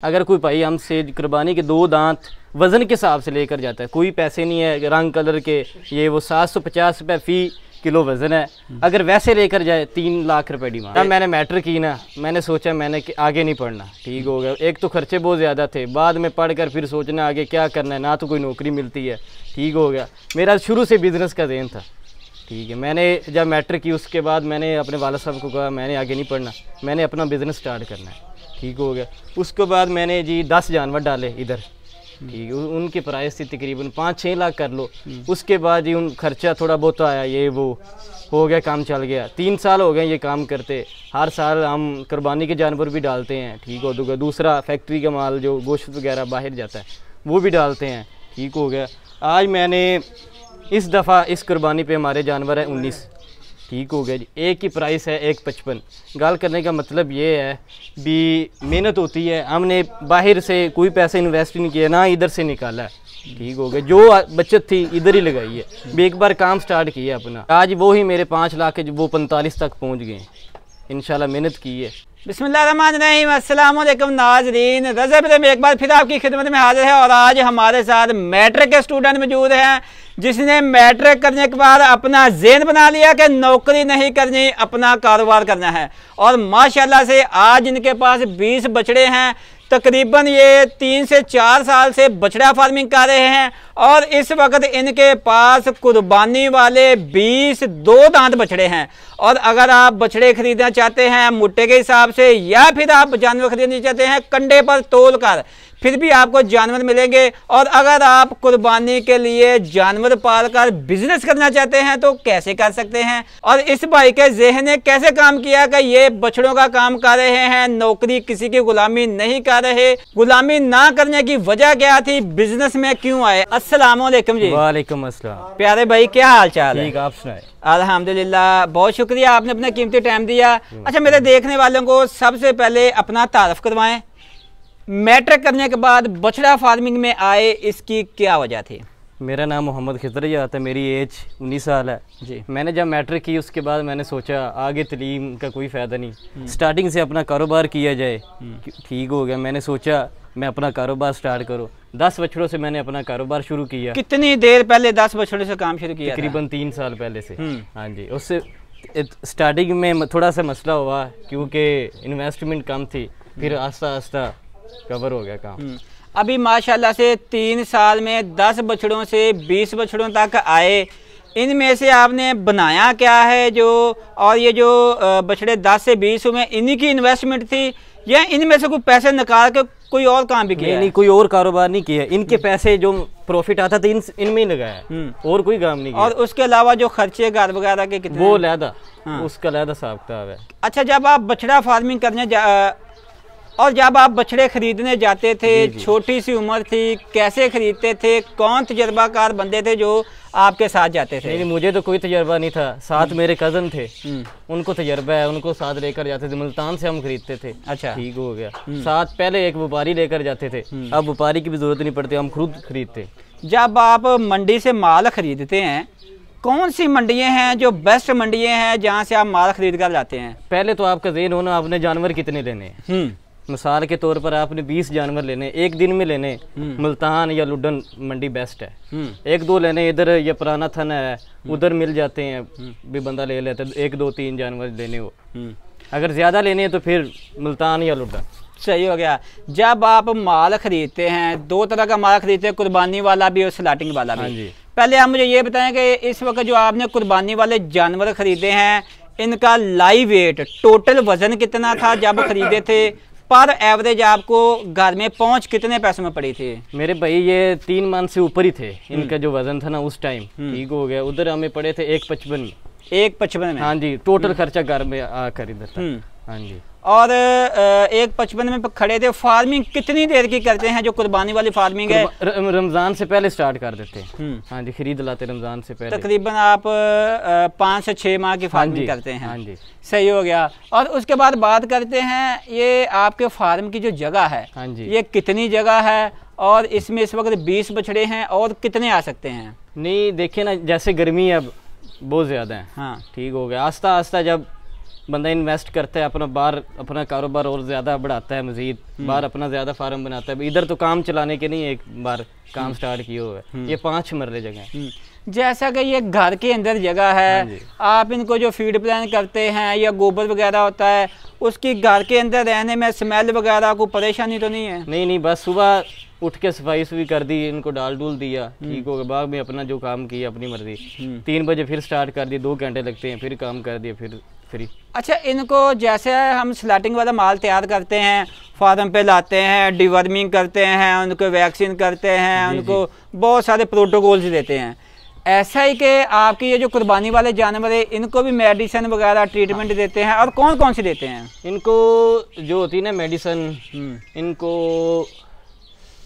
अगर कोई भाई हमसे कुर्बानी के 2 दांत वज़न के हिसाब से लेकर जाता है, कोई पैसे नहीं है रंग कलर के, ये वो 750 रुपये फ़ी किलो वज़न है, अगर वैसे लेकर जाए 3 लाख रुपए डिमांड। मैंने मैट्रिक की ना, मैंने सोचा मैंने आगे नहीं पढ़ना, ठीक हो गया। एक तो खर्चे बहुत ज़्यादा थे, बाद में पढ़कर फिर सोचना आगे क्या करना है, ना तो कोई नौकरी मिलती है, ठीक हो गया। मेरा शुरू से बिज़नेस का ज़हन था, ठीक है। मैंने जब मैट्रिक की उसके बाद मैंने अपने वालिद साहब को कहा मैंने आगे नहीं पढ़ना, मैंने अपना बिज़नेस स्टार्ट करना है, ठीक हो गया। उसके बाद मैंने जी 10 जानवर डाले इधर, ठीक, उनकी प्राइस थी तकरीबन 5-6 लाख कर लो। उसके बाद जी उन खर्चा थोड़ा बहुत आया, ये वो हो गया, काम चल गया। 3 साल हो गए ये काम करते, हर साल हम कुर्बानी के जानवर भी डालते हैं, ठीक हो गया। दूसरा फैक्ट्री का माल जो गोश्त वगैरह बाहर जाता है वो भी डालते हैं, ठीक हो गया। आज मैंने इस दफ़ा इस कुर्बानी पे हमारे जानवर हैं 19, ठीक हो गया जी। एक की प्राइस है 155। गाल करने का मतलब ये है भी मेहनत होती है, हमने बाहर से कोई पैसे इन्वेस्ट नहीं किया, ना इधर से निकाला है, ठीक हो गया। जो बचत थी इधर ही लगाई है, भी एक बार काम स्टार्ट किया अपना। आज वो ही मेरे 5 लाख के वो 45 तक पहुँच गए, इंशाल्लाह मेहनत की है। बिस्मिल्लाहिर्रहमानिर्रहीम, अस्सलाम वालेकुम नाज़रीन। रज़ा बिरम एक बार फिर आपकी खिदमत में हाजिर है और आज हमारे साथ मैट्रिक के स्टूडेंट मौजूद हैं जिसने मैट्रिक करने के बाद अपना ज़हन बना लिया कि नौकरी नहीं करनी, अपना कारोबार करना है। और माशाल्लाह से आज इनके पास 20 बछड़े हैं। तकरीबन ये 3 से 4 साल से बछड़ा फार्मिंग कर रहे हैं और इस वक्त इनके पास कुर्बानी वाले 20 2 दांत बछड़े हैं। और अगर आप बछड़े खरीदना चाहते हैं मुट्टे के हिसाब से या फिर आप जानवर खरीदना चाहते हैं कंडे पर तोल कर, फिर भी आपको जानवर मिलेंगे। और अगर आप कुर्बानी के लिए जानवर पालकर बिजनेस करना चाहते हैं तो कैसे कर सकते हैं। और इस भाई के ज़हन ने कैसे काम किया कि ये बछड़ों का काम कर रहे हैं, नौकरी किसी की गुलामी नहीं कर रहे। गुलामी ना करने की वजह क्या थी, बिजनेस में क्यों आए। अस्सलाम वालेकुम जी। वालेकुम अस्सलाम। प्यारे भाई क्या हाल चाल है? ठीक, आप सुनाए? अल्हम्दुलिल्लाह, बहुत शुक्रिया आपने अपना कीमती टाइम दिया। अच्छा, मेरे देखने वालों को सबसे पहले अपना तारफ करवाएं। मैट्रिक करने के बाद बछड़ा फार्मिंग में आए, इसकी क्या वजह थी? मेरा नाम मोहम्मद खिजरिया है, मेरी एज 19 साल है जी। मैंने जब मैट्रिक की उसके बाद मैंने सोचा आगे तलीम का कोई फ़ायदा नहीं, स्टार्टिंग से अपना कारोबार किया जाए, ठीक हो गया। मैंने सोचा मैं अपना कारोबार स्टार्ट करूँ। 10 बछड़ों से मैंने अपना कारोबार शुरू किया। कितनी देर पहले 10 बछड़ों से काम शुरू किया? तकरीबन 3 साल पहले से। हाँ जी। उससे स्टार्टिंग में थोड़ा सा मसला हुआ क्योंकि इन्वेस्टमेंट कम थी, फिर आस्ता आस्ता कवर हो गया काम। अभी माशाल्लाह से 3 साल में 10 बछड़ों से 20 बछड़ों तक आए। इनमें से आपने बनाया क्या है जो, और ये जो बछड़े 10 से 20 हुए इन्हीं की इन्वेस्टमेंट थी या इनमें से कोई पैसे निकाल के कोई और काम भी किया? नहीं, कोई और कारोबार नहीं किया। इनके पैसे जो प्रॉफिट आता था इनमें ही लगाया, और कोई काम नहीं किया। और उसके अलावा जो खर्चे घर वगैरह के कितने? वो लहदा, उसका लहदा हिसाब किताब है। अच्छा, जब आप बछड़ा फार्मिंग करने और जब आप बछड़े खरीदने जाते थे, छोटी सी उम्र थी, कैसे खरीदते थे? कौन तजर्बाकार बंदे थे जो आपके साथ जाते थे? नहीं, मुझे तो कोई तजर्बा नहीं था, साथ मेरे कज़न थे, उनको तजर्बा है, उनको साथ लेकर जाते थे। मुल्तान से हम खरीदते थे। अच्छा, ठीक हो गया। साथ पहले एक व्यापारी लेकर जाते थे, अब व्यापारी की भी जरूरत नहीं पड़ती, हम खुद खरीदते। जब आप मंडी से माल खरीदते हैं, कौन सी मंडियां हैं जो बेस्ट मंडियां हैं जहाँ से आप माल खरीद कर लाते हैं? पहले तो आपका ज़हन होना आपने जानवर कितने लेने हैं। मिसाल के तौर पर आपने 20 जानवर लेने, एक दिन में लेने, मुल्तान या लुडन मंडी बेस्ट है। 1-2 लेने, इधर या पुराना थाना है उधर मिल जाते हैं, भी बंदा ले लेता है। 1, 2, 3 जानवर लेने हो, अगर ज़्यादा लेने हैं तो फिर मुल्तान या लुडन। सही हो गया। जब आप माल खरीदते हैं, 2 तरह का माल खरीदते हैं, कुर्बानी वाला भी और स्लाटिंग वाला भी। हाँ जी। पहले आप मुझे ये बताएं कि इस वक्त जो आपने कुर्बानी वाले जानवर खरीदे हैं, इनका लाइव वेट, टोटल वजन कितना था जब खरीदे थे? पर एवरेज आपको घर में पहुंच कितने पैसों में पड़ी थी? मेरे भाई ये 3 मन से ऊपर ही थे इनका जो वजन था ना उस टाइम, ठीक हो गया। उधर हमें पड़े थे 155 में। 155 में? हाँ जी, टोटल खर्चा घर में आकर इधर था। हाँ जी। और 155 में खड़े थे। फार्मिंग कितनी देर की करते हैं जो कुर्बानी वाली फार्मिंग है? रमजान से पहले स्टार्ट कर देते हैं। हाँ जी, खरीद लाते रमजान से पहले। तकरीबन आप 5 से 6 माह की फार्मिंग करते हैं। हाँ जी। सही हो गया। और उसके बाद बात करते हैं ये आपके फार्म की जो जगह है, हाँ जी, ये कितनी जगह है और इसमें इस वक्त 20 बछड़े हैं और कितने आ सकते हैं? नहीं, देखिए ना, जैसे गर्मी अब बहुत ज़्यादा है। हाँ, ठीक हो गया। आस्ता आस्ता जब बंदा इन्वेस्ट करता है अपना, बाहर अपना कारोबार और ज़्यादा बढ़ाता है, मज़ीद बाहर अपना ज़्यादा फार्म बनाता है। इधर तो काम चलाने के नहीं एक बार काम स्टार्ट किया हुआ है, ये 5 मरले जगह है। जैसा कि ये घर के अंदर जगह है, आप इनको जो फीड प्लान करते हैं या गोबर वगैरह होता है, उसकी घर के अंदर रहने में स्मेल वगैरह को परेशानी तो नहीं है? नहीं, बस सुबह उठ के सफाई सुफाई कर दी, इनको डाल डूल दिया, ठीक हो गया, बाग में अपना जो काम किया अपनी मर्जी, 3 बजे फिर स्टार्ट कर दी, 2 घंटे लगते हैं, फिर काम कर दिया, फिर फ्री। अच्छा, इनको जैसे हम स्लाटिंग वाला माल तैयार करते हैं, फार्म पे लाते हैं, डिवर्मिंग करते हैं, उनको वैक्सीन करते हैं, उनको बहुत सारे प्रोटोकॉल्स देते हैं, ऐसा ही कि आपकी ये जो कुर्बानी वाले जानवर है इनको भी मेडिसिन वगैरह ट्रीटमेंट देते हैं? और कौन कौन से देते हैं? इनको जो होती है ना मेडिसिन, इनको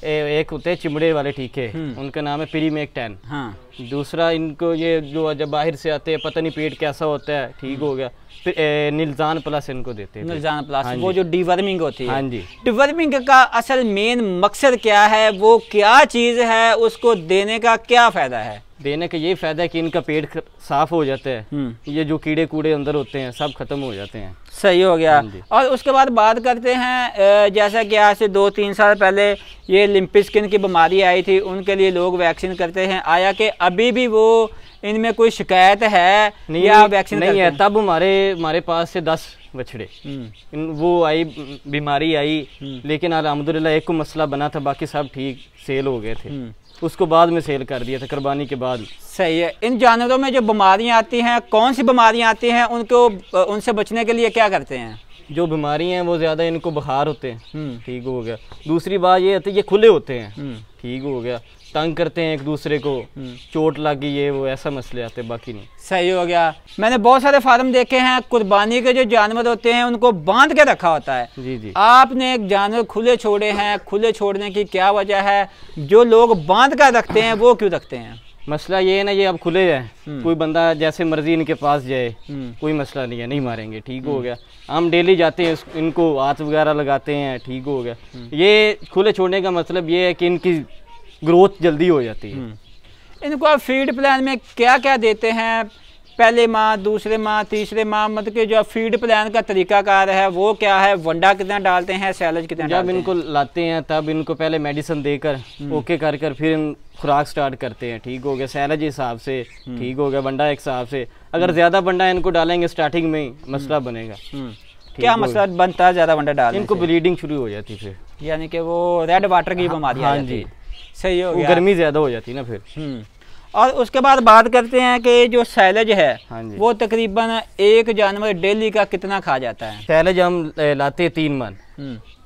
एक होते हैं चिमड़े वाले टीके, उनका नाम है प्रीमेक 10। हाँ। दूसरा इनको ये जो जब बाहर से आते हैं पता नहीं पेट कैसा होता है, ठीक हो गया, फिर निल्जान प्लस इनको देते हैं। निल्जान प्लस, वो जो डिवर्मिंग होती है। हाँ जी। डिवर्मिंग का असल मेन मकसद क्या है, वो क्या चीज़ है, उसको देने का क्या फ़ायदा है? देने का ये फ़ायदा है कि इनका पेट साफ हो जाता है, ये जो कीड़े कूड़े अंदर होते हैं सब खत्म हो जाते हैं। सही हो गया। और उसके बाद बात करते हैं, जैसा कि आज से 2-3 साल पहले ये लिम्पी स्किन की बीमारी आई थी, उनके लिए लोग वैक्सीन करते हैं, आया कि अभी भी वो इनमें कोई शिकायत है नहीं, या वैक्सीन नहीं है? तब हमारे पास से 10 बछड़े वो आई, बीमारी आई, लेकिन अल्हम्दुलिल्लाह एक को मसला बना था, बाकी सब ठीक सेल हो गए थे, उसको बाद में सेल कर दिया था कुर्बानी के बाद। सही है। इन जानवरों में जो बीमारियां आती हैं, कौन सी बीमारियां आती हैं, उनको उनसे बचने के लिए क्या करते हैं? जो बीमारी हैं वो ज़्यादा इनको बुखार होते हैं, ठीक हो गया। दूसरी बात ये होती है ये खुले होते हैं, ठीक हो गया, तंग करते हैं एक दूसरे को, चोट लग गई ये वो, ऐसा मसले आते हैं, बाकी नहीं। सही हो गया। मैंने बहुत सारे फार्म देखे हैं, कुर्बानी के जो जानवर होते हैं उनको बांध के रखा होता है। जी। आपने एक जानवर खुले छोड़े हैं, खुले छोड़ने की क्या वजह है? जो लोग बांध कर रखते हैं वो क्यों रखते हैं? मसला ये है ना, ये अब खुले हैं, कोई बंदा जैसे मर्जी इनके पास जाए, कोई मसला नहीं है, नहीं मारेंगे, ठीक हो गया। हम डेली जाते हैं, इनको हाथ वगैरह लगाते हैं, ठीक हो गया। ये खुले छोड़ने का मतलब ये है कि इनकी ग्रोथ जल्दी हो जाती है। इनको आप फीड प्लान में क्या क्या देते हैं? पहले माह, दूसरे माह, तीसरे माह, मतलब कि जो फीड प्लान का तरीकाकार है वो क्या है? वंडा कितना डालते हैं, सैलेज कितना डालते हैं? जब इनको लाते हैं तब इनको पहले मेडिसिन देकर ओके कर फिर खुराक स्टार्ट करते हैं, ठीक हो गया, सैलेज हिसाब से, ठीक हो गया, वंडा एक हिसाब से। अगर ज़्यादा वंडा इनको डालेंगे स्टार्टिंग में ही मसला बनेगा। क्या मसला बनता है ज़्यादा वंडा डालने? इनको ब्लीडिंग शुरू हो जाती फिर, यानी कि वो रेड वाटर की बीमारी आ जाती है। सही हो गया। गर्मी ज़्यादा हो जाती है ना फिर। और उसके बाद बात करते हैं कि जो सैलेज है वो तकरीबन एक जानवर डेली का कितना खा जाता है? सैलेज हम लाते हैं 3 मन,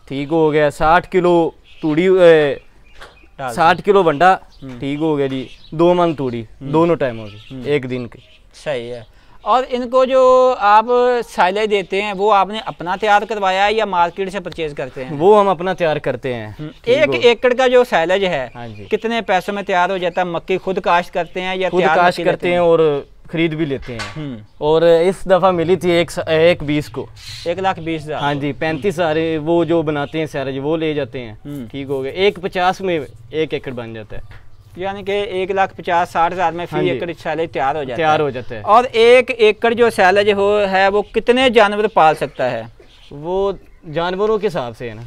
ठीक हो गया, 60 किलो तूड़ी, 60 किलो वंडा, ठीक हो गया जी, 2 मन तूड़ी, दोनों टाइमों की, एक दिन की। सही है। और इनको जो आप साइलेज देते हैं वो आपने अपना तैयार करवाया है या मार्केट से परचेज करते हैं? वो हम अपना तैयार करते हैं। 1 एकड़ का जो साइलेज है कितने पैसों में तैयार हो जाता है? मक्की खुद काश्त करते हैं या खुद काश्त करते हैं और खरीद भी लेते हैं? और इस दफ़ा मिली थी 1,20,000 को, 1,20,000। हाँ जी, 35 सारे वो जो बनाते हैं सैलेज वो ले जाते हैं, ठीक हो गया। 1,50,000 में 1 एकड़ बन जाता है, यानी कि 1,50,000-60,000 में फी एकड़ सैलेज तैयार हो जाता है। और 1 एकड़ जो सैलेज है वो कितने जानवर पाल सकता है? वो जानवरों के हिसाब से है ना,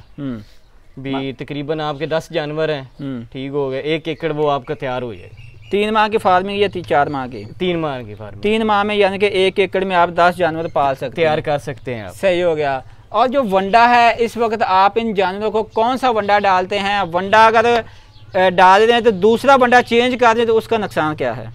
भी तकरीबन आपके 10 जानवर हैं, ठीक हो गए, 1 एकड़ वो आपका तैयार हो जाएगा। 3 माह की फार्मिंग या 4 माह की? 3 माह की फार्मिंग। 3 माह में यानी कि 1 एकड़ में आप 10 जानवर पाल सकते हैं, तैयार कर सकते हैं आप। सही हो गया। और जो वंडा है इस वक्त आप इन जानवरों को कौन सा वंडा डालते हैं? वंडा अगर डाल रहे हैं तो दूसरा वंडा चेंज कर रहे हैं तो उसका नुकसान क्या है?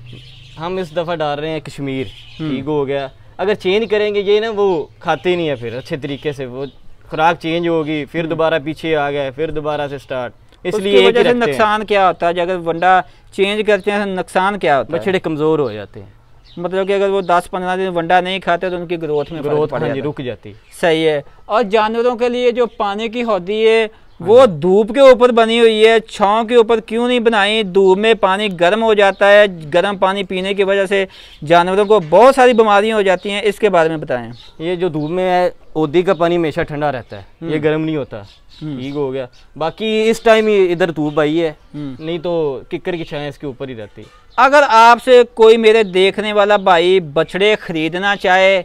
हम इस दफ़ा डाल रहे हैं कश्मीर, ठीक हो गया। अगर चेंज करेंगे ये ना वो खाते नहीं है फिर अच्छे तरीके से, वो खुराक चेंज होगी, फिर दोबारा पीछे आ गए, फिर दोबारा से स्टार्ट, इसलिए वजह से नुकसान क्या होता है? अगर वंडा चेंज करते हैं नुकसान क्या होता है? बछड़े कमज़ोर हो जाते हैं, मतलब कि अगर वो 10-15 दिन वंडा नहीं खाते तो उनकी ग्रोथ रुक जाती है। सही है। और जानवरों के लिए जो पानी की हौदी है वो धूप के ऊपर बनी हुई है, छांव के ऊपर क्यों नहीं बनाई? धूप में पानी गर्म हो जाता है, गर्म पानी पीने की वजह से जानवरों को बहुत सारी बीमारियां हो जाती हैं, इसके बारे में बताएं। ये जो धूप में है ओदी का पानी हमेशा ठंडा रहता है, ये गर्म नहीं होता, ठीक हो गया। बाकी इस टाइम इधर धूप आई है, नहीं तो किक्कर की छाया इसके ऊपर ही रहती। अगर आपसे कोई मेरे देखने वाला भाई बछड़े खरीदना चाहे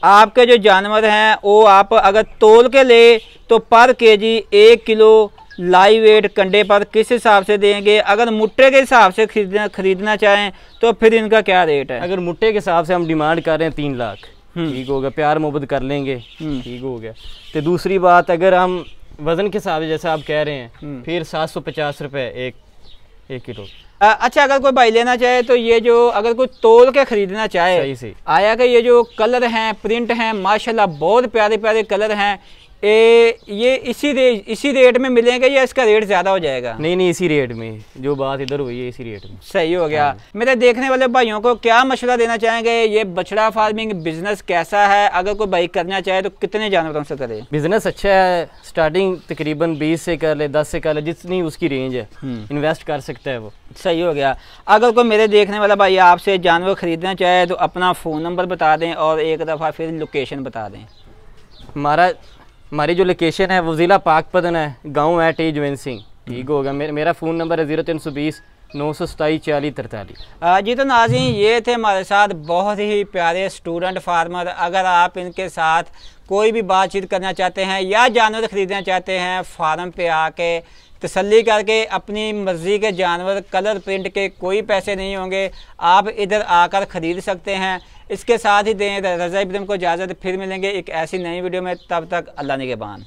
आपके जो जानवर हैं वो आप अगर तोल के ले तो पर केजी 1 किलो लाइव वेट कंडे पर किस हिसाब से देंगे? अगर मुट्टे के हिसाब से खरीदना चाहें तो फिर इनका क्या रेट है? अगर मुट्टे के हिसाब से हम डिमांड कर रहे हैं 3 लाख, ठीक हो गया, प्यार मोहब्बत कर लेंगे, ठीक हो गया। तो दूसरी बात, अगर हम वज़न के हिसाब से जैसे आप कह रहे हैं, फिर 750 रुपये एक किलो। अच्छा, अगर कोई भाई लेना चाहे तो ये जो अगर कोई तोल के खरीदना चाहे, सही से आया कि ये जो कलर हैं, प्रिंट हैं, माशाल्लाह बहुत प्यारे प्यारे कलर हैं, ये इसी रेट में मिलेंगे या इसका रेट ज़्यादा हो जाएगा? नहीं, इसी रेट में, जो बात इधर हुई है इसी रेट में। सही हो गया। मेरे देखने वाले भाइयों को क्या मशवरा देना चाहेंगे? ये बछड़ा फार्मिंग बिजनेस कैसा है? अगर कोई भाई करना चाहे तो कितने जानवरों से करे? बिजनेस अच्छा है, स्टार्टिंग तकरीबन 20 से कर ले, 10 से कर ले, जितनी उसकी रेंज है इन्वेस्ट कर सकता है वो। सही हो गया। अगर कोई मेरे देखने वाला भाई आपसे जानवर खरीदना चाहे तो अपना फ़ोन नंबर बता दें और एक दफ़ा फिर लोकेशन बता दें। हमारी जो लोकेशन है वो ज़िला पाकपतन है, गांव है टी जवेंद्र सिंह, ठीक होगा। मेरा फ़ोन नंबर है 0320 927 40 43। जी तो नाज़रीन, ये थे हमारे साथ बहुत ही प्यारे स्टूडेंट फार्मर। अगर आप इनके साथ कोई भी बातचीत करना चाहते हैं या जानवर ख़रीदना चाहते हैं, फार्म पे आके तसल्ली करके अपनी मर्ज़ी के जानवर, कलर प्रिंट के कोई पैसे नहीं होंगे, आप इधर आकर ख़रीद सकते हैं। इसके साथ ही दें रज़ा इब्राहिम को इजाज़त, फिर मिलेंगे एक ऐसी नई वीडियो में। तब तक अल्लाह निगहबान।